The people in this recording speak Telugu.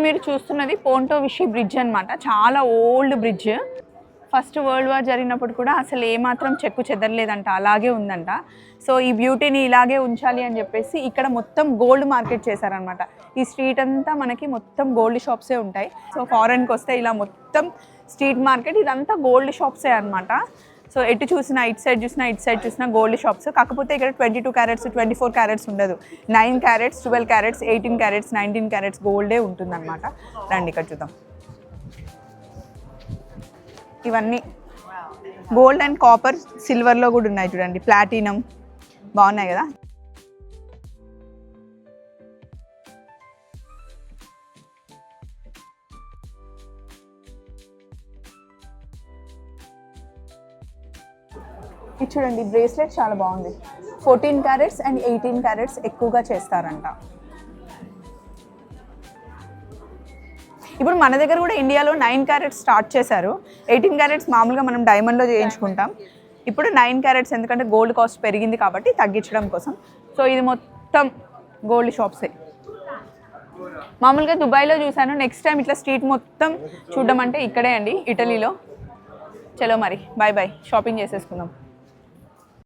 మీరు చూస్తున్నది పోంటో విషి బ్రిడ్జ్ అనమాట. చాలా old bridge. First world war జరిగినప్పుడు కూడా అసలు ఏమాత్రం చెక్కు చెదరలేదంట, అలాగే ఉందంట. సో ఈ బ్యూటీని ఇలాగే ఉంచాలి అని చెప్పేసి ఇక్కడ మొత్తం గోల్డ్ మార్కెట్ చేశారనమాట. ఈ స్ట్రీట్ అంతా మనకి మొత్తం గోల్డ్ షాప్సే ఉంటాయి. సో ఫారెన్కి వస్తే ఇలా మొత్తం స్ట్రీట్ మార్కెట్ ఇదంతా గోల్డ్ షాప్సే అనమాట. సో ఎటు చూసినా ఇటు సైడ్ చూసినా గోల్డ్ షాప్స్. కాకపోతే ఇక్కడ 22 క్యారెట్స్ 24 క్యారెట్స్ ఉండదు. 9 క్యారెట్స్ 12 క్యారెట్స్ 18 క్యారెట్స్ 19 క్యారెట్స్ గోల్డే ఉంటుందన్నమాట. రండి ఇక్కడ చూద్దాం. ఇవన్నీ గోల్డ్ అండ్ కాపర్ సిల్వర్లో కూడా ఉన్నాయి చూడండి. ప్లాటినం బాగున్నాయి కదా. ఇది చూడండి, బ్రేస్లెట్ చాలా బాగుంది. 14 క్యారెట్స్ అండ్ 18 క్యారెట్స్ ఎక్కువగా చేస్తారంట. ఇప్పుడు మన దగ్గర కూడా ఇండియాలో 9 క్యారెట్స్ స్టార్ట్ చేశారు. 18 క్యారెట్స్ మామూలుగా మనం డైమండ్లో చేయించుకుంటాం. ఇప్పుడు 9 క్యారెట్స్ ఎందుకంటే గోల్డ్ కాస్ట్ పెరిగింది కాబట్టి తగ్గించడం కోసం. సో ఇది మొత్తం గోల్డ్ షాప్సే. మామూలుగా దుబాయ్లో చూశాను. నెక్స్ట్ టైం ఇట్లా స్ట్రీట్ మొత్తం చూడడం అంటే ఇక్కడే అండి, ఇటలీలో. చలో మరి బాయ్ బాయ్, షాపింగ్ చేసేసుకుందాం.